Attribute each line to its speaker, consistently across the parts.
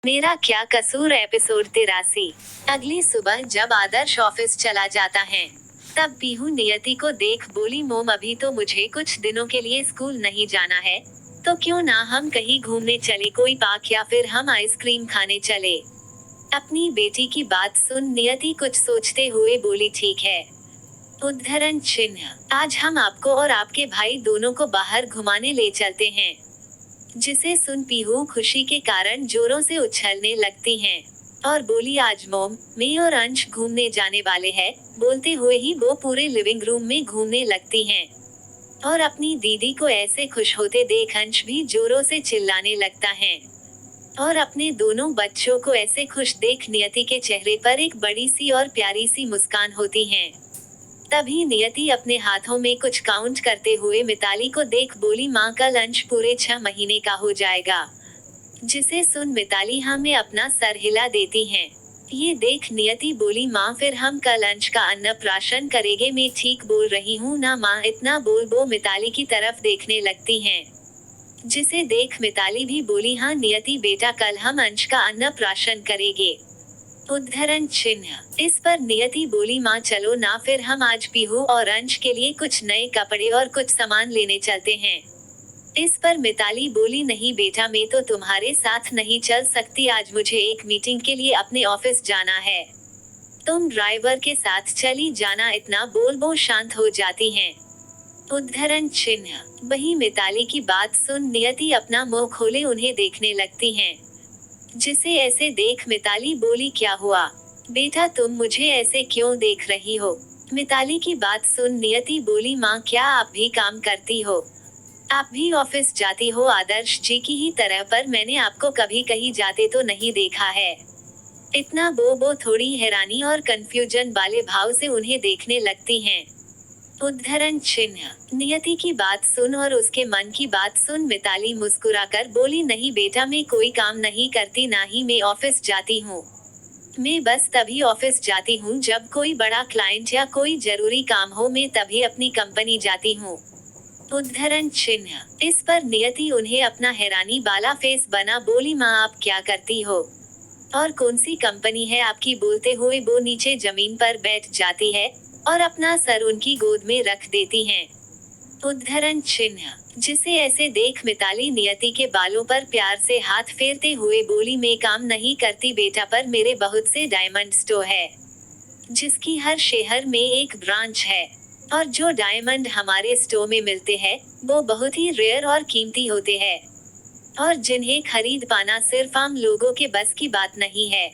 Speaker 1: मेरा क्या कसूर एपिसोड 83। अगली सुबह जब आदर्श ऑफिस चला जाता है तब पीहू नियति को देख बोली, मोम अभी तो मुझे कुछ दिनों के लिए स्कूल नहीं जाना है, तो क्यों ना हम कहीं घूमने चले, कोई पार्क या फिर हम आइसक्रीम खाने चले। अपनी बेटी की बात सुन नियति कुछ सोचते हुए बोली, ठीक है। उद्धरण चिन्ह, आज हम आपको और आपके भाई दोनों को बाहर घुमाने ले चलते हैं। जिसे सुन पीहू खुशी के कारण जोरों से उछलने लगती हैं और बोली, आज मोम, मैं और अंश घूमने जाने वाले हैं। बोलते हुए ही वो पूरे लिविंग रूम में घूमने लगती हैं और अपनी दीदी को ऐसे खुश होते देख अंश भी जोरों से चिल्लाने लगता है और अपने दोनों बच्चों को ऐसे खुश देख नियति के चेहरे पर एक बड़ी सी और प्यारी सी मुस्कान होती है। तभी नियति अपने हाथों में कुछ काउंट करते हुए मिताली को देख बोली, माँ कल अंश पूरे 6 महीने का हो जाएगा। जिसे सुन मिताली हमें अपना सर हिला देती हैं। ये देख नियति बोली, माँ फिर हम कल अंश का अन्नप्राशन करेंगे, मैं ठीक बोल रही हूँ ना माँ। इतना बोल वो मिताली की तरफ देखने लगती हैं। जिसे देख मिताली भी बोली, हाँ नियति बेटा, कल हम अंश का अन्नप्राशन करेंगे। उद्धरण चिन्ह, इस पर नियति बोली, माँ चलो ना फिर हम आज पीहू और अंश के लिए कुछ नए कपड़े और कुछ सामान लेने चलते हैं। इस पर मिताली बोली, नहीं बेटा, मैं तो तुम्हारे साथ नहीं चल सकती, आज मुझे एक मीटिंग के लिए अपने ऑफिस जाना है। तुम ड्राइवर के साथ चली जाना। इतना बोल वो शांत हो जाती हैं। उद्धरण चिन्ह, वही मिताली की बात सुन नियति अपना मुंह खोले उन्हें देखने लगती हैं। जिसे ऐसे देख मिताली बोली, क्या हुआ बेटा, तुम मुझे ऐसे क्यों देख रही हो। मिताली की बात सुन नियति बोली, माँ क्या आप भी काम करती हो, आप भी ऑफिस जाती हो आदर्श जी की ही तरह, पर मैंने आपको कभी कहीं जाते तो नहीं देखा है। इतना वो थोड़ी हैरानी और कंफ्यूजन वाले भाव से उन्हें देखने लगती हैं। उद्धरण चिन्ह, नियति की बात सुन और उसके मन की बात सुन मिताली मुस्कुराकर बोली, नहीं बेटा, मैं कोई काम नहीं करती, ना ही मैं ऑफिस जाती हूँ। मैं बस तभी ऑफिस जाती हूँ जब कोई बड़ा क्लाइंट या कोई जरूरी काम हो, मैं तभी अपनी कंपनी जाती हूँ। उद्धरण चिन्ह, इस पर नियति उन्हें अपना हैरानी वाला फेस बना बोली, माँ आप क्या करती हो और कौन सी कंपनी है आपकी। बोलते हुए वो नीचे जमीन पर बैठ जाती है और अपना सर उनकी गोद में रख देती हैं। उद्धरण चिन्ह, जिसे ऐसे देख मिताली नियति के बालों पर प्यार से हाथ फेरते हुए बोली, मैं काम नहीं करती बेटा, पर मेरे बहुत से डायमंड स्टोर है जिसकी हर शहर में एक ब्रांच है और जो डायमंड हमारे स्टोर में मिलते हैं वो बहुत ही रेयर और कीमती होते हैं और जिन्हें खरीद पाना सिर्फ आम लोगों के बस की बात नहीं है।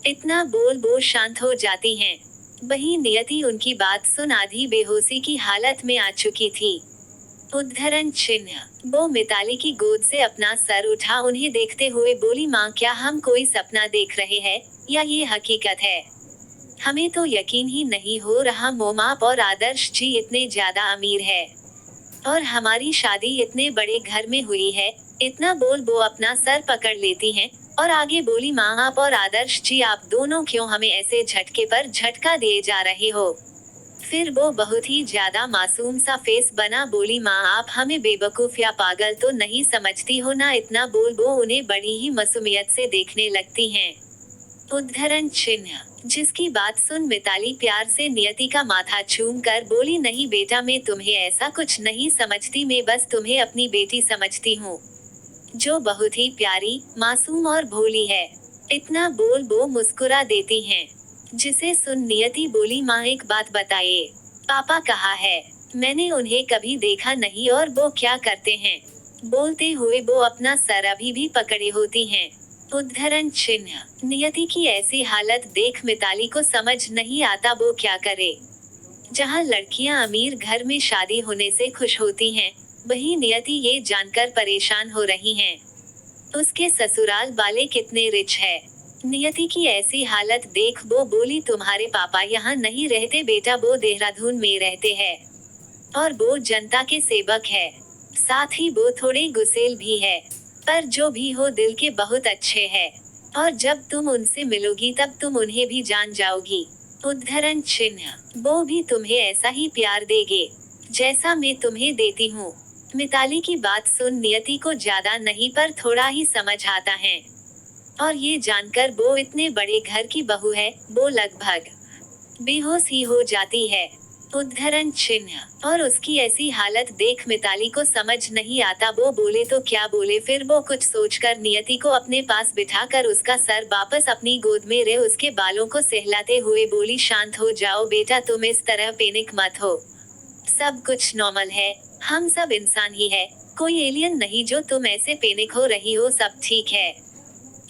Speaker 1: इतना बोल वो शांत हो जाती हैं। वही नियति उनकी बात सुन आधी बेहोशी की हालत में आ चुकी थी। उद्धरण चिन्ह, वो मिताली की गोद से अपना सर उठा उन्हें देखते हुए बोली, माँ क्या हम कोई सपना देख रहे हैं या ये हकीकत है। हमें तो यकीन ही नहीं हो रहा, मोम आप और आदर्श जी इतने ज्यादा अमीर है और हमारी शादी इतने बड़े घर में हुई है। इतना बोल वो अपना सर पकड़ लेती हैं और आगे बोली, माँ आप और आदर्श जी आप दोनों क्यों हमें ऐसे झटके पर झटका दिए जा रहे हो। फिर वो बहुत ही ज्यादा मासूम सा फेस बना बोली, माँ आप हमें बेवकूफ या पागल तो नहीं समझती हो ना। इतना बोल वो उन्हें बड़ी ही मासूमियत से देखने लगती हैं। उद्धरण चिन्ह, जिसकी बात सुन मिताली प्यार से नियति का माथा चूम कर बोली, नहीं बेटा, मैं तुम्हें ऐसा कुछ नहीं समझती, मैं बस तुम्हें अपनी बेटी समझती हूँ जो बहुत ही प्यारी, मासूम और भोली है। इतना बोल वो मुस्कुरा देती हैं। जिसे सुन नियति बोली, माँ एक बात बताइए, पापा कहाँ है, मैंने उन्हें कभी देखा नहीं और वो क्या करते हैं। बोलते हुए वो अपना सर अभी भी पकड़े होती हैं। उद्धरण चिन्ह, नियति की ऐसी हालत देख मिताली को समझ नहीं आता वो क्या करे। जहाँ लड़कियां अमीर घर में शादी होने से खुश होती हैं, वहीं नियति ये जानकर परेशान हो रही हैं। उसके ससुराल वाले कितने रिच है। नियति की ऐसी हालत देख वो बोली, तुम्हारे पापा यहाँ नहीं रहते बेटा, वो देहरादून में रहते हैं और वो जनता के सेवक है, साथ ही वो थोड़े गुस्सेल भी है, पर जो भी हो दिल के बहुत अच्छे हैं और जब तुम उनसे मिलोगी तब तुम उन्हें भी जान जाओगी। उद्धरण चिन्ह, वो भी तुम्हें ऐसा ही प्यार देंगे जैसा मैं तुम्हें देती हूँ। मिताली की बात सुन नियति को ज्यादा नहीं पर थोड़ा ही समझ आता है। और ये जानकर वो इतने बड़े घर की बहू है, वो लगभग बेहोश ही हो जाती है। उद्धरण चिन्ह। और उसकी ऐसी हालत देख मिताली को समझ नहीं आता वो बोले तो क्या बोले। फिर वो कुछ सोचकर नियति को अपने पास बिठाकर उसका सर वापस अपनी गोद में रहे उसके बालों को सहलाते हुए बोली, शांत हो जाओ बेटा, तुम इस तरह पैनिक मत हो। सब कुछ नॉर्मल है, हम सब इंसान ही है, कोई एलियन नहीं जो तुम ऐसे पैनिक हो रही हो, सब ठीक है।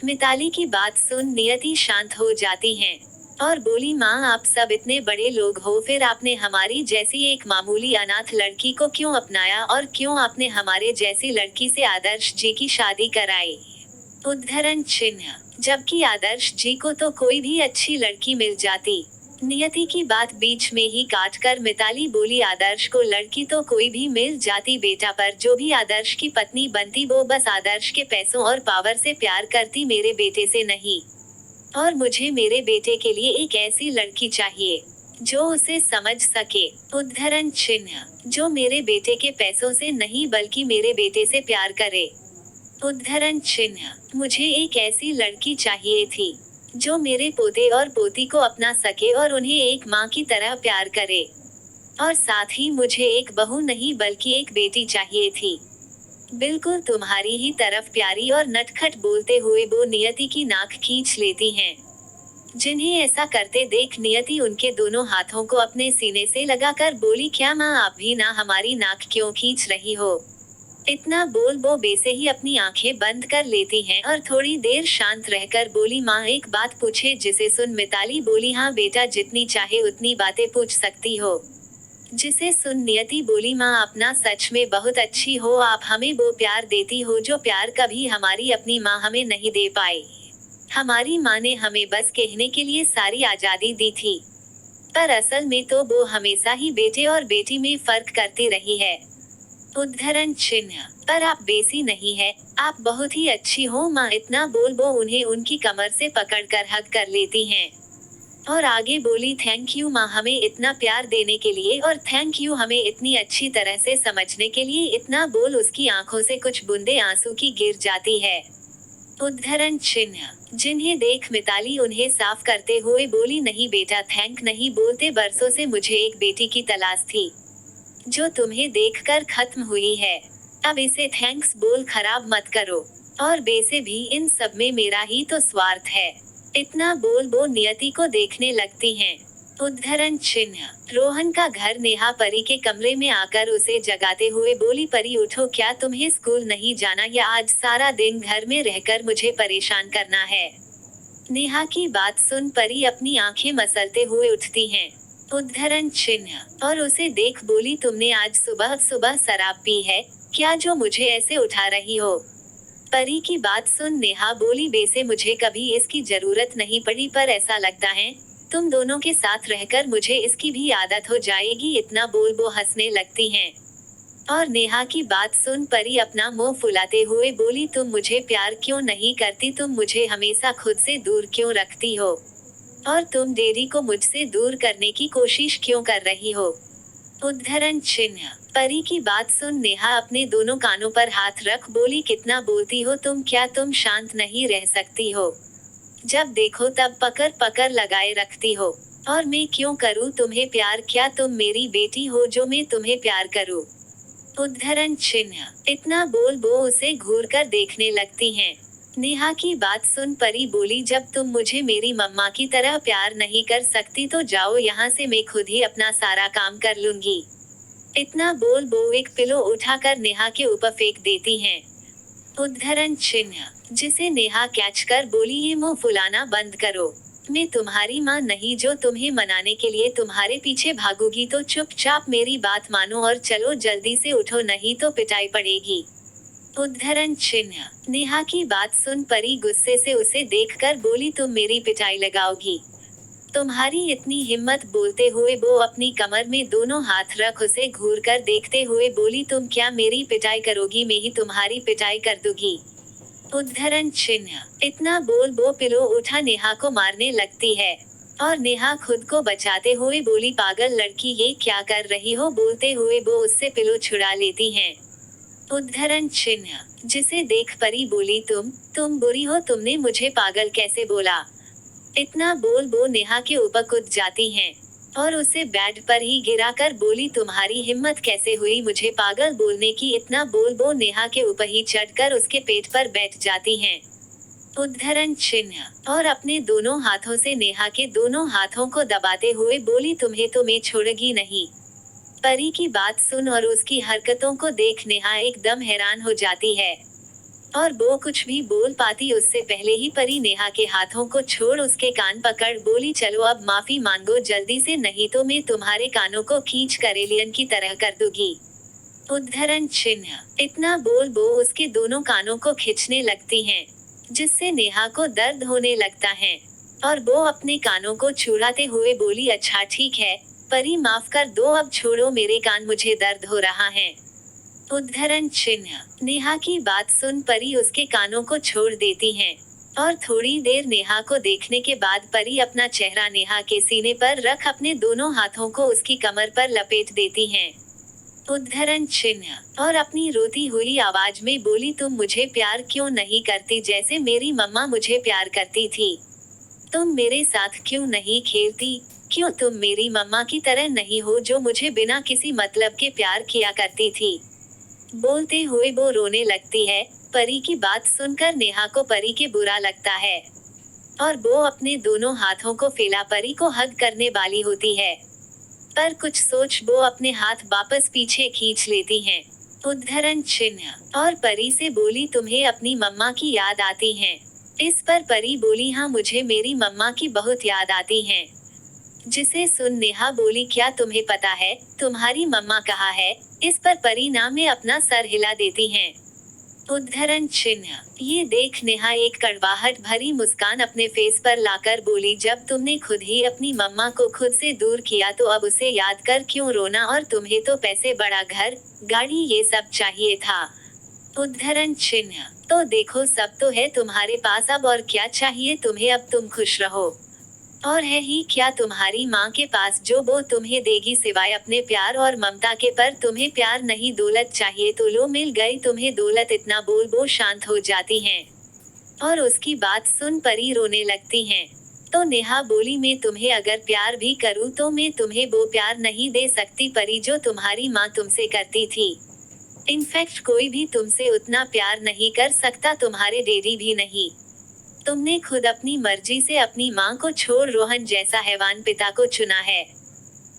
Speaker 1: मिताली की बात सुन नियति शांत हो जाती हैं और बोली, माँ आप सब इतने बड़े लोग हो, फिर आपने हमारी जैसी एक मामूली अनाथ लड़की को क्यों अपनाया और क्यों आपने हमारे जैसी लड़की से आदर्श जी की शादी कराई। उद्धरण चिन्ह। जबकि आदर्श जी को तो कोई भी अच्छी लड़की मिल जाती। नियति की बात बीच में ही काट कर मिताली बोली, आदर्श को लड़की तो कोई भी मिल जाती बेटा, पर जो भी आदर्श की पत्नी बनती वो बस आदर्श के पैसों और पावर से प्यार करती, मेरे बेटे से नहीं। और मुझे मेरे बेटे के लिए एक ऐसी लड़की चाहिए जो उसे समझ सके। उद्धरण चिन्ह। जो मेरे बेटे के पैसों से नहीं बल्कि मेरे बेटे से प्यार करे। उद्धरण चिन्ह। मुझे एक ऐसी लड़की चाहिए थी जो मेरे पोते और पोती को अपना सके और उन्हें एक माँ की तरह प्यार करे। और साथ ही मुझे एक बहू नहीं बल्कि एक बेटी चाहिए थी, बिल्कुल तुम्हारी ही तरफ प्यारी। और नटखट बोलते हुए वो नियति की नाक खींच लेती हैं। जिन्हें ऐसा करते देख नियति उनके दोनों हाथों को अपने सीने से लगाकर बोली, क्या माँ आप भी ना हमारी नाक क्यों खींच रही हो। इतना बोल वो बेसे ही अपनी आंखें बंद कर लेती हैं और थोड़ी देर शांत रहकर बोली, माँ एक बात पूछे। जिसे सुन मिताली बोली, हाँ बेटा, जितनी चाहे उतनी बातें पूछ सकती हो। जिसे सुन नियति बोली, माँ अपना सच में बहुत अच्छी हो, आप हमें वो प्यार देती हो जो प्यार कभी हमारी अपनी माँ हमें नहीं दे पाई। हमारी माँ ने हमें बस कहने के लिए सारी आजादी दी थी, पर असल में तो वो हमेशा ही बेटे और बेटी में फर्क करती रही है। उद्धरण चिन्ह। पर आप बेसी नहीं है, आप बहुत ही अच्छी हो माँ। इतना बोल वो उन्हें उनकी कमर से पकड़कर हग कर लेती हैं और आगे बोली, थैंक यू माँ हमें इतना प्यार देने के लिए, और थैंक यू हमें इतनी अच्छी तरह से समझने के लिए। इतना बोल उसकी आंखों से कुछ बूंदे आंसू की गिर जाती है। उद्धरण चिन्ह। जिन्हें देख मिताली उन्हें साफ करते हुए बोली, नहीं बेटा, थैंक नहीं बोलते, बरसों से मुझे एक बेटी की तलाश थी जो तुम्हें देखकर खत्म हुई है। अब इसे थैंक्स बोल खराब मत करो। और वैसे भी इन सब में मेरा ही तो स्वार्थ है। इतना बोल वो नियति को देखने लगती हैं। उद्धरण चिन्ह। रोहन का घर। नेहा परी के कमरे में आकर उसे जगाते हुए बोली, परी उठो, क्या तुम्हें स्कूल नहीं जाना या आज सारा दिन घर में रहकर मुझे परेशान करना है। नेहा की बात सुन परी अपनी आंखें मसलते हुए उठती हैं। उद्धरण चिन्ह। और उसे देख बोली, तुमने आज सुबह सुबह शराब पी है क्या जो मुझे ऐसे उठा रही हो। परी की बात सुन नेहा बोली, वैसे मुझे कभी इसकी जरूरत नहीं पड़ी, पर ऐसा लगता है तुम दोनों के साथ रहकर मुझे इसकी भी आदत हो जाएगी। इतना बोल वो हंसने लगती हैं। और नेहा की बात सुन परी अपना मुंह फुलाते हुए बोली, तुम मुझे प्यार क्यों नहीं करती, तुम मुझे हमेशा खुद से दूर क्यों रखती हो, और तुम डेरी को मुझसे दूर करने की कोशिश क्यों कर रही हो। उद्धरण चिन्ह। परी की बात सुन नेहा अपने दोनों कानों पर हाथ रख बोली, कितना बोलती हो तुम, क्या तुम शांत नहीं रह सकती हो। जब देखो तब पकड़ पकड़ लगाए रखती हो। और मैं क्यों करूँ तुम्हें प्यार, क्या तुम मेरी बेटी हो जो मैं तुम्हें प्यार करूँ। उद्धरण चिन्ह। इतना बोल वो उसे घूर कर देखने लगती हैं। नेहा की बात सुन परी बोली, जब तुम मुझे मेरी मम्मा की तरह प्यार नहीं कर सकती तो जाओ यहाँ से, मैं खुद ही अपना सारा काम कर लूंगी। इतना बोल वो एक पिलो उठाकर नेहा के ऊपर फेंक देती हैं। उद्धरण चिन्ह। जिसे नेहा कैच कर बोली, ये मुंह फुलाना बंद करो। मैं तुम्हारी माँ नहीं जो तुम्हें मनाने के लिए तुम्हारे पीछे भागूगी, तो चुपचाप मेरी बात मानो और चलो जल्दी से उठो, नहीं तो पिटाई पड़ेगी। उद्धरण चिन्ह। नेहा की बात सुन परी गुस्से से उसे देखकर बोली, तुम मेरी पिटाई लगाओगी, तुम्हारी इतनी हिम्मत। बोलते हुए वो अपनी कमर में दोनों हाथ रख उसे घूर कर देखते हुए बोली, तुम क्या मेरी पिटाई करोगी, मैं ही तुम्हारी पिटाई कर दूंगी। उद्धरण चिन्ह। इतना बोल वो पिलो उठा नेहा को मारने लगती है। और नेहा खुद को बचाते हुए बोली, पागल लड़की, ये क्या कर रही हो। बोलते हुए वो उससे पिलो छुड़ा लेती हैं। उद्धरण चिन्ह। जिसे देख परी बोली, तुम बुरी हो, तुमने मुझे पागल कैसे बोला। इतना बोल वो नेहा के ऊपर कूद जाती हैं और उसे बेड पर ही गिराकर बोली, तुम्हारी हिम्मत कैसे हुई मुझे पागल बोलने की। इतना बोल वो नेहा के ऊपर ही चढ़कर उसके पेट पर बैठ जाती हैं। उद्धरण चिन्ह। और अपने दोनों हाथों से नेहा के दोनों हाथों को दबाते हुए बोली, तुम्हें तो मैं छोड़गी नहीं। परी की बात सुन और उसकी हरकतों को देख नेहा एकदम हैरान हो जाती है और वो कुछ भी बोल पाती उससे पहले ही परी नेहा के हाथों को छोड़ उसके कान पकड़ बोली, चलो अब माफी मांगो जल्दी से, नहीं तो मैं तुम्हारे कानों को खींच कर एलियन की तरह कर दूंगी। उद्धरण चिन्ह। इतना बोल वो उसके दोनों कानों को खींचने लगती हैं, जिससे नेहा को दर्द होने लगता है और वो अपने कानों को छुड़ाते हुए बोली, अच्छा ठीक है परी, माफ कर दो, अब छोड़ो मेरे कान, मुझे दर्द हो रहा है। उद्धरण चिन्ह। नेहा की बात सुन परी उसके कानों को छोड़ देती हैं और थोड़ी देर नेहा को देखने के बाद परी अपना चेहरा नेहा के सीने पर रख अपने दोनों हाथों को उसकी कमर पर लपेट देती हैं। उद्धरण चिन्ह। और अपनी रोती हुई आवाज में बोली, तुम मुझे प्यार क्यों नहीं करती जैसे मेरी मम्मा मुझे प्यार करती थी। तुम मेरे साथ क्यों नहीं खेलती, क्यों तुम मेरी मम्मा की तरह नहीं हो जो मुझे बिना किसी मतलब के प्यार किया करती थी। बोलते हुए वो रोने लगती है। परी की बात सुनकर नेहा को परी के बुरा लगता है और वो अपने दोनों हाथों को फैला परी को हग करने वाली होती है, पर कुछ सोच वो अपने हाथ वापस पीछे खींच लेती हैं। उद्धरण चिन्ह। और परी से बोली, तुम्हें अपनी मम्मा की याद आती है। इस पर परी बोली, हाँ मुझे मेरी मम्मा की बहुत याद आती है। जिसे सुन नेहा बोली, क्या तुम्हें पता है तुम्हारी मम्मा कहाँ है। इस पर परी ना में अपना सर हिला देती हैं। उद्धरण चिन्ह। ये देख नेहा एक कड़वाहट भरी मुस्कान अपने फेस पर लाकर बोली, जब तुमने खुद ही अपनी मम्मा को खुद से दूर किया तो अब उसे याद कर क्यों रोना, और तुम्हें तो पैसे, बड़ा घर, गाड़ी, ये सब चाहिए था। उद्धरण चिन्ह। तो देखो सब तो है तुम्हारे पास अब, और क्या चाहिए तुम्हें, अब तुम खुश रहो। और है ही क्या तुम्हारी माँ के पास जो वो तुम्हें देगी सिवाय अपने प्यार और ममता के, पर तुम्हें प्यार नहीं दौलत चाहिए तो लो मिल गई तुम्हें दौलत। इतना बोल वो शांत हो जाती हैं और उसकी बात सुन परी रोने लगती हैं। तो नेहा बोली, मैं तुम्हें अगर प्यार भी करूँ तो मैं तुम्हें वो प्यार नहीं दे सकती परी जो तुम्हारी माँ तुमसे करती थी। इनफैक्ट कोई भी तुमसे उतना प्यार नहीं कर सकता, तुम्हारे डैडी भी नहीं। तुमने खुद अपनी मर्जी से अपनी माँ को छोड़ रोहन जैसा हैवान पिता को चुना है,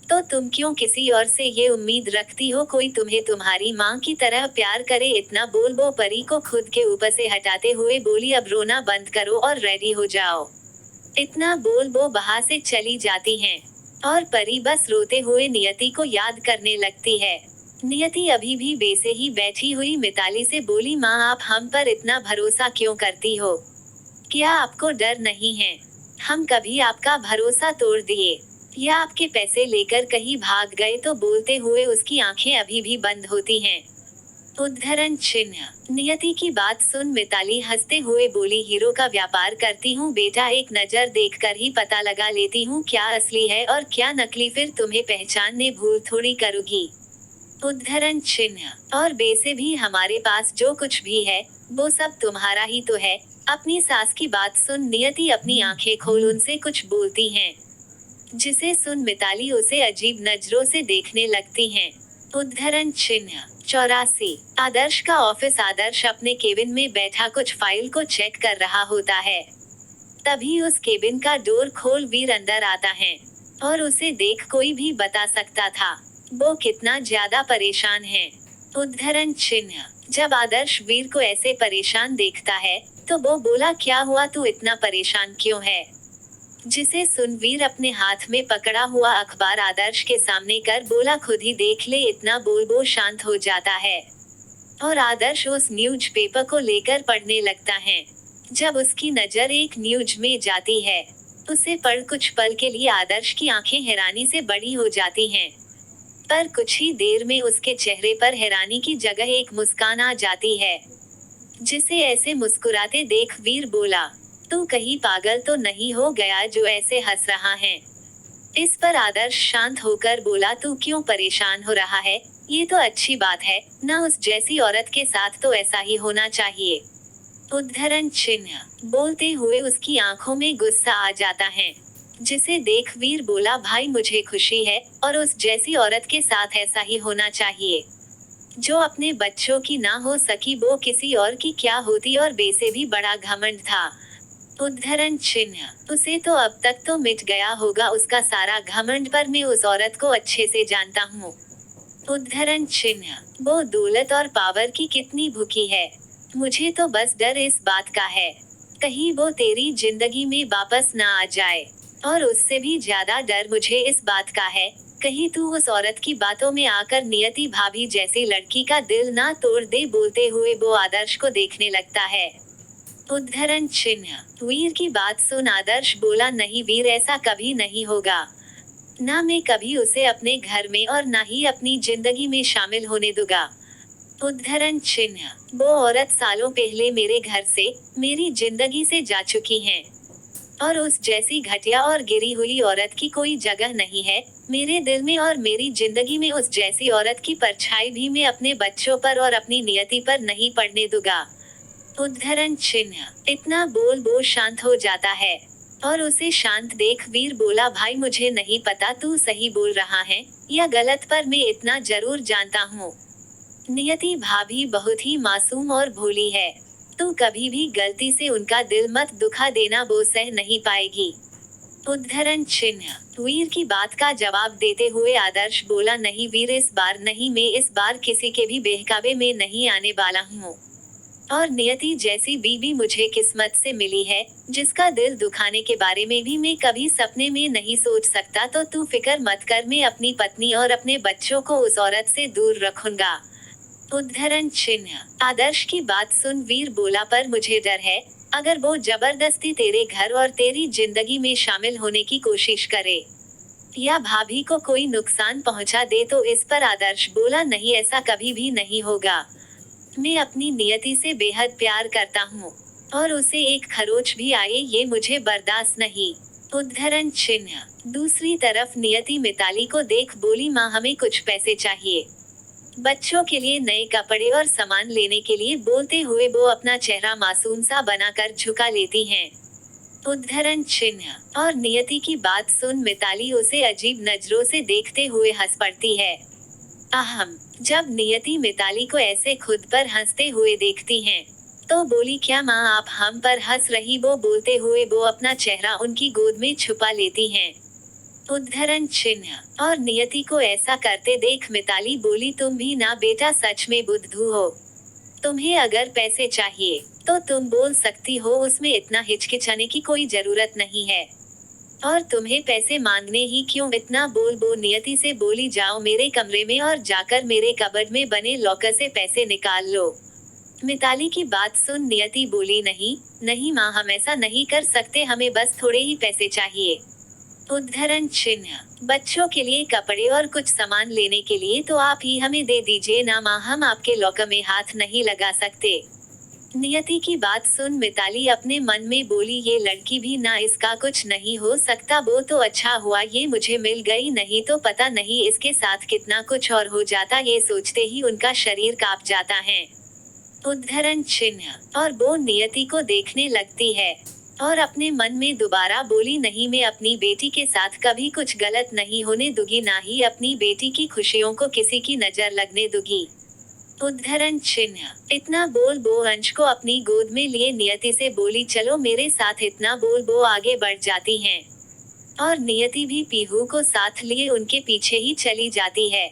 Speaker 1: तो तुम क्यों किसी और से ये उम्मीद रखती हो कोई तुम्हें तुम्हारी माँ की तरह प्यार करे। इतना बोल वो परी को खुद के ऊपर से हटाते हुए बोली, अब रोना बंद करो और रेडी हो जाओ। इतना बोल वो वहाँ से चली जाती हैं और परी बस रोते हुए नियति को याद करने लगती है। नियति अभी भी बेसे ही बैठी हुई मिताली से बोली, माँ आप हम पर इतना भरोसा क्यों करती हो, क्या आपको डर नहीं है। हम कभी आपका भरोसा तोड़ दिए या आपके पैसे लेकर कहीं भाग गए तो। बोलते हुए उसकी आंखें अभी भी बंद होती हैं। उद्धरण चिन्ह। नियति की बात सुन मिताली हंसते हुए बोली, हीरो का व्यापार करती हूँ बेटा, एक नजर देखकर ही पता लगा लेती हूँ क्या असली है और क्या नकली, फिर तुम्हें पहचानने भूल थोड़ी करूँगी। उद्धरण चिन्ह। और वैसे भी हमारे पास जो कुछ भी है वो सब तुम्हारा ही तो है। अपनी सास की बात सुन नियति अपनी आंखें खोल उनसे कुछ बोलती हैं, जिसे सुन मिताली उसे अजीब नजरों से देखने लगती हैं। उद्धरण चिन्ह। 84। आदर्श का ऑफिस। आदर्श अपने केबिन में बैठा कुछ फाइल को चेक कर रहा होता है। तभी उस केबिन का डोर खोल वीर अंदर आता है और उसे देख कोई भी बता सकता था वो कितना ज्यादा परेशान है। उद्धरण चिन्ह। जब आदर्श वीर को ऐसे परेशान देखता है तो वो बोला, क्या हुआ तू इतना परेशान क्यों है। जिसे सुन वीर अपने हाथ में पकड़ा हुआ अखबार आदर्श के सामने कर बोला, खुद ही देख ले। इतना बोल वो शांत हो जाता है और आदर्श उस न्यूज पेपर को लेकर पढ़ने लगता है। जब उसकी नजर एक न्यूज में जाती है उसे पढ़ कुछ पल के लिए आदर्श की आंखें हैरानी से बड़ी हो जाती हैं, पर कुछ ही देर में उसके चेहरे पर हैरानी की जगह एक मुस्कान आ जाती है। जिसे ऐसे मुस्कुराते देख वीर बोला, तू कहीं पागल तो नहीं हो गया जो ऐसे हंस रहा है। इस पर आदर्श शांत होकर बोला, तू क्यों परेशान हो रहा है, ये तो अच्छी बात है ना, उस जैसी औरत के साथ तो ऐसा ही होना चाहिए। उद्धरण चिन्ह। बोलते हुए उसकी आंखों में गुस्सा आ जाता है, जिसे देख वीर बोला, भाई मुझे खुशी है, और उस जैसी औरत के साथ ऐसा ही होना चाहिए। जो अपने बच्चों की ना हो सकी वो किसी और की क्या होती, और बेसे भी बड़ा घमंड था। उद्धरण चिन्ह। उसे तो अब तक तो मिट गया होगा उसका सारा घमंड, पर मैं उस औरत को अच्छे से जानता हूँ। उद्धरण चिन्ह। वो दौलत और पावर की कितनी भूखी है। मुझे तो बस डर इस बात का है, कहीं वो तेरी जिंदगी में वापस ना आ जाए। और उससे भी ज्यादा डर मुझे इस बात का है, कहीं तू उस औरत की बातों में आकर नियति भाभी जैसी लड़की का दिल ना तोड़ दे। बोलते हुए वो आदर्श को देखने लगता है। उद्धरण चिन्ह। वीर की बात सुन आदर्श बोला, नहीं वीर, ऐसा कभी नहीं होगा। ना मैं कभी उसे अपने घर में और ना ही अपनी जिंदगी में शामिल होने दूंगा। उद्धरण चिन्ह। वो औरत सालों पहले मेरे घर से, मेरी जिंदगी से जा चुकी हैं। और उस जैसी घटिया और गिरी हुई औरत की कोई जगह नहीं है मेरे दिल में, और मेरी जिंदगी में उस जैसी औरत की परछाई भी मैं अपने बच्चों पर और अपनी नियति पर नहीं पड़ने दूंगा। उद्धरण चिन्ह। इतना बोल वो शांत हो जाता है, और उसे शांत देख वीर बोला, भाई मुझे नहीं पता तू सही बोल रहा है या गलत, पर मैं इतना जरूर जानता हूँ, नियति भाभी बहुत ही मासूम और भोली है। तू कभी भी गलती से उनका दिल मत दुखा देना, वो सह नहीं पाएगी। उद्धरण चिन्ह। वीर की बात का जवाब देते हुए आदर्श बोला, नहीं वीर, इस बार नहीं, मैं इस बार किसी के भी बहकावे में नहीं आने वाला हूँ। और नियति जैसी बीबी मुझे किस्मत से मिली है, जिसका दिल दुखाने के बारे में भी मैं कभी सपने में नहीं सोच सकता। तो तू फिक्र मत कर, मैं अपनी पत्नी और अपने बच्चों को उस औरत से दूर रखूंगा। उद्धरण चिन्ह। आदर्श की बात सुन वीर बोला, पर मुझे डर है, अगर वो जबरदस्ती तेरे घर और तेरी जिंदगी में शामिल होने की कोशिश करे या भाभी को कोई नुकसान पहुंचा दे तो इस पर आदर्श बोला, नहीं ऐसा कभी भी नहीं होगा। मैं अपनी नियति से बेहद प्यार करता हूँ, और उसे एक खरोच भी आए ये मुझे बर्दाश्त नहीं। उद्धरण चिन्ह। दूसरी तरफ नियति मिताली को देख बोली, माँ हमें कुछ पैसे चाहिए, बच्चों के लिए नए कपड़े और सामान लेने के लिए। बोलते हुए वो अपना चेहरा मासूम सा बनाकर झुका लेती हैं। उद्धरण चिन्ह। और नियति की बात सुन मिताली उसे अजीब नजरों से देखते हुए हंस पड़ती है। अहम। जब नियति मिताली को ऐसे खुद पर हंसते हुए देखती हैं, तो बोली, क्या माँ आप हम पर हंस रही। वो बोलते हुए वो अपना चेहरा उनकी गोद में छुपा लेती हैं। उद्धरण चिन्ह। और नियति को ऐसा करते देख मिताली बोली, तुम भी ना बेटा सच में बुद्धू हो। तुम्हें अगर पैसे चाहिए तो तुम बोल सकती हो, उसमें इतना हिचकिचाने की कोई जरूरत नहीं है। और तुम्हें पैसे मांगने ही क्यों इतना बोल। वो नियति से बोली, जाओ मेरे कमरे में और जाकर मेरे कबर्ड में बने लॉकर से पैसे निकाल लो। मिताली की बात सुन नियति बोली, नहीं नहीं माँ, हम ऐसा नहीं कर सकते, हमें बस थोड़े ही पैसे चाहिए। उद्धरण चिन्ह। बच्चों के लिए कपड़े और कुछ सामान लेने के लिए तो आप ही हमें दे दीजिए ना माँ, हम आपके लॉकर में हाथ नहीं लगा सकते। नियति की बात सुन मिताली अपने मन में बोली, ये लड़की भी ना, इसका कुछ नहीं हो सकता। वो तो अच्छा हुआ ये मुझे मिल गई, नहीं तो पता नहीं इसके साथ कितना कुछ और हो जाता। ये सोचते ही उनका शरीर कांप जाता है। उद्धरण चिन्ह। और वो नियति को देखने लगती है, और अपने मन में दोबारा बोली, नहीं मैं अपनी बेटी के साथ कभी कुछ गलत नहीं होने दूंगी, ना ही अपनी बेटी की खुशियों को किसी की नजर लगने दूंगी। उद्धरण चिन्ह। इतना बोल वो अंश को अपनी गोद में लिए नियति से बोली, चलो मेरे साथ। इतना बोल वो आगे बढ़ जाती हैं, और नियति भी पीहू को साथ लिए उनके पीछे ही चली जाती है।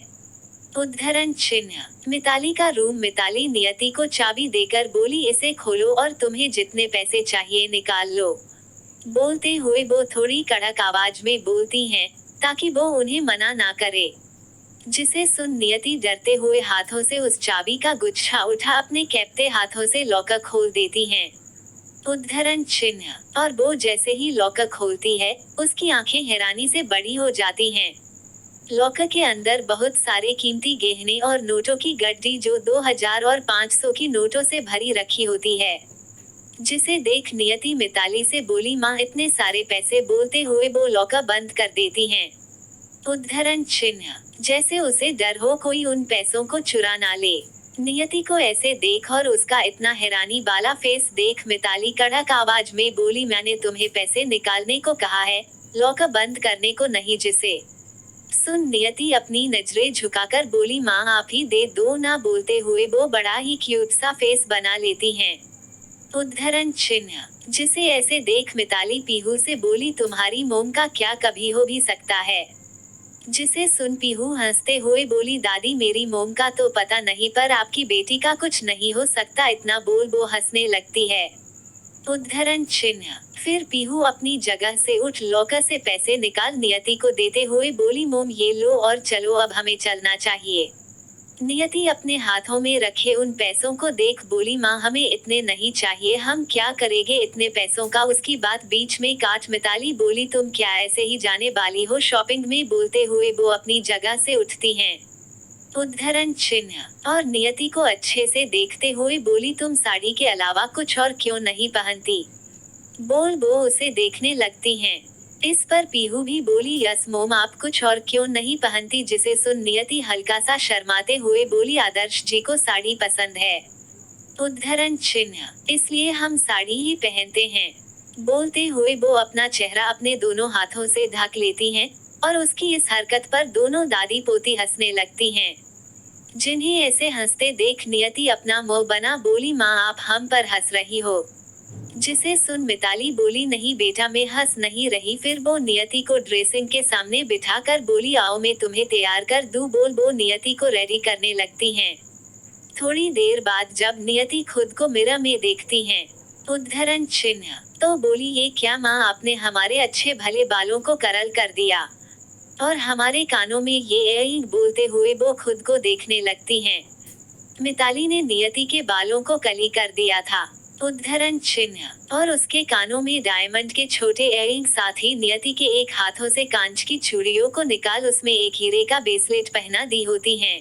Speaker 1: उद्धरण चिन्ह। मिताली का रूम। मिताली नियति को चाबी देकर बोली, इसे खोलो और तुम्हें जितने पैसे चाहिए निकाल लो। बोलते हुए वो थोड़ी कड़क आवाज में बोलती हैं, ताकि वो उन्हें मना ना करे। जिसे सुन नियति डरते हुए हाथों से उस चाबी का गुच्छा उठा अपने कैप्टे हाथों से लॉकर खोल देती हैं। उद्धरण चिन्ह। और वो जैसे ही लॉकर खोलती है, उसकी आंखें हैरानी से बड़ी हो जाती हैं। लॉकर के अंदर बहुत सारे कीमती गहने और नोटों की गड्डी, जो 2000 और 500 की नोटों से भरी रखी होती है। जिसे देख नियति मिताली से बोली, माँ इतने सारे पैसे। बोलते हुए वो लॉकर बंद कर देती हैं। उद्धरण चिन्ह, जैसे उसे डर हो कोई उन पैसों को चुरा ना ले। नियति को ऐसे देख और उसका इतना हैरानी वाला फेस देख मिताली कड़क आवाज में बोली, मैंने तुम्हें पैसे निकालने को कहा है, लॉकर बंद करने को नहीं। जिसे सुन नियति अपनी नजरें झुकाकर बोली, माँ आप ही दे दो ना। बोलते हुए वो बड़ा ही क्यूट सा फेस बना लेती हैं। उद्धरण चिन्ह, जिसे ऐसे देख मिताली पीहू से बोली, तुम्हारी मोम का क्या कभी हो भी सकता है। जिसे सुन पीहू हंसते हुए बोली, दादी मेरी मोम का तो पता नहीं पर आपकी बेटी का कुछ नहीं हो सकता। इतना बोल वो हंसने लगती है। उद्धरण चिन्ह, फिर पीहू अपनी जगह से उठ लॉकर से पैसे निकाल नियति को देते हुए बोली, मोम ये लो और चलो अब हमें चलना चाहिए। नियति अपने हाथों में रखे उन पैसों को देख बोली, माँ हमें इतने नहीं चाहिए, हम क्या करेंगे इतने पैसों का। उसकी बात बीच में काट मिताली बोली, तुम क्या ऐसे ही जाने वाली हो शॉपिंग में। बोलते हुए वो अपनी जगह से उठती हैं। उद्धरण चिन्ह, और नियति को अच्छे से देखते हुए बोली, तुम साड़ी के अलावा कुछ और क्यों नहीं पहनती। बोल वो उसे देखने लगती हैं। इस पर पीहू भी बोली, यस मोम आप कुछ और क्यों नहीं पहनती। जिसे सुन नियति हल्का सा शर्माते हुए बोली, आदर्श जी को साड़ी पसंद है। उद्धरण चिन्ह, इसलिए हम साड़ी ही पहनते हैं। बोलते हुए वो अपना चेहरा अपने दोनों हाथों से ढक लेती हैं, और उसकी इस हरकत पर दोनों दादी पोती हंसने लगती हैं। जिन्हें ऐसे हंसते देख नियति अपना मुंह बना बोली, माँ आप हम पर हंस रही हो। जिसे सुन मिताली बोली, नहीं बेटा मैं हंस नहीं रही। फिर वो नियति को ड्रेसिंग के सामने बिठाकर बोली, आओ मैं तुम्हें तैयार कर दूं। बोल वो नियति को रेडी करने लगती हैं। थोड़ी देर बाद जब नियति खुद को मिरर में देखती हैं, उद्धरण चिन्ह, तो बोली, ये क्या माँ आपने हमारे अच्छे भले बालों को करल कर दिया, और हमारे कानों में ये इयररिंग। बोलते हुए वो खुद को देखने लगती हैं। मिताली ने नियति के बालों को कली कर दिया था। उद्धरण चिन्ह, और उसके कानों में डायमंड के छोटे इयररिंग, साथ ही नियति के एक हाथों से कांच की चूड़ियों को निकाल उसमें एक हीरे का ब्रेसलेट पहना दी होती हैं।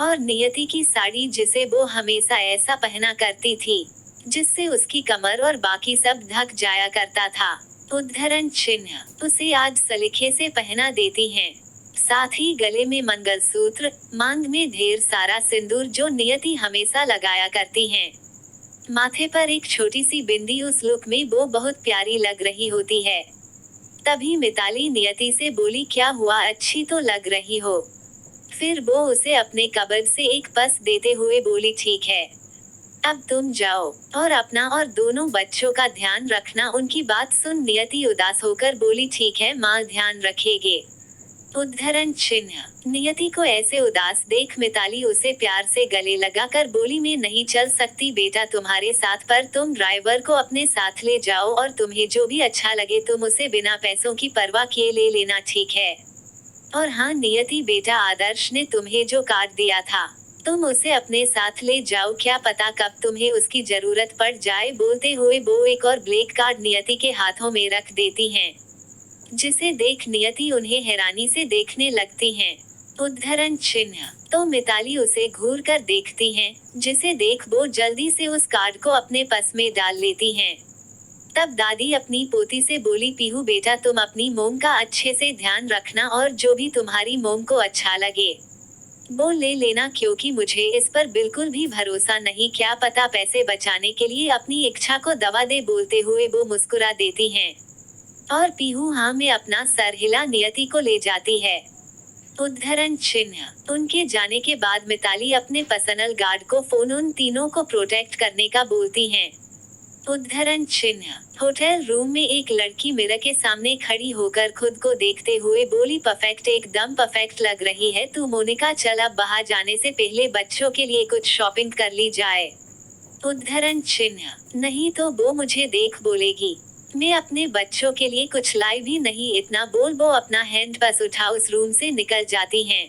Speaker 1: और नियति की साड़ी, जिसे वो हमेशा ऐसा पहना करती थी जिससे उसकी कमर और बाकी सब ढक जाया करता था। उद्धरण चिन्ह, उसे आज सलीके से पहना देती हैं। साथ ही गले में मंगलसूत्र, मांग में ढेर सारा सिंदूर जो नियति हमेशा लगाया करती हैं। माथे पर एक छोटी सी बिंदी, उस लुक में वो बहुत प्यारी लग रही होती है। तभी मिताली नियति से बोली, क्या हुआ अच्छी तो लग रही हो। फिर वो उसे अपने कबर्ड से एक पर्स देते हुए बोली, ठीक है अब तुम जाओ और अपना और दोनों बच्चों का ध्यान रखना। उनकी बात सुन नियति उदास होकर बोली, ठीक है माँ ध्यान रखेगे। उद्धरण चिन्ह, नियति को ऐसे उदास देख मिताली उसे प्यार से गले लगाकर बोली, मैं नहीं चल सकती बेटा तुम्हारे साथ, पर तुम ड्राइवर को अपने साथ ले जाओ और तुम्हें जो भी अच्छा लगे तुम उसे बिना पैसों की परवाह किए ले लेना, ठीक है। और हाँ नियति बेटा, आदर्श ने तुम्हें जो कार्ड दिया था तुम उसे अपने साथ ले जाओ, क्या पता कब तुम्हें उसकी जरूरत पड़ जाए। बोलते हुए वो एक और ब्लैक कार्ड नियति के हाथों में रख देती हैं। जिसे देख नियति उन्हें हैरानी से देखने लगती हैं। उद्धरण चिन्ह, तो मिताली उसे घूर कर देखती हैं, जिसे देख वो जल्दी से उस कार्ड को अपने पर्स में डाल लेती हैं। तब दादी अपनी पोती से बोली, पीहू बेटा तुम अपनी मोम का अच्छे से ध्यान रखना और जो भी तुम्हारी मोम को अच्छा लगे वो ले लेना, क्योंकि मुझे इस पर बिल्कुल भी भरोसा नहीं, क्या पता पैसे बचाने के लिए अपनी इच्छा को दबा दे। बोलते हुए वो मुस्कुरा देती हैं। और पीहू हाँ में अपना सर हिला नियति को ले जाती है। उद्धरण चिन्ह, उनके जाने के बाद मिताली अपने पर्सनल गार्ड को फोन उन तीनों को प्रोटेक्ट करने का बोलती हैं। उद्धरण चिन्ह, होटल रूम में एक लड़की मिरर के सामने खड़ी होकर खुद को देखते हुए बोली, परफेक्ट एकदम परफेक्ट लग रही है तू मोनिका, चल अब बाहर जाने से पहले बच्चों के लिए कुछ शॉपिंग कर ली जाए। उद्धरण चिन्ह, नहीं तो वो मुझे देख बोलेगी मैं अपने बच्चों के लिए कुछ लाई भी नहीं। इतना बोल वो अपना हैंड पर्स उठा उस रूम से निकल जाती हैं।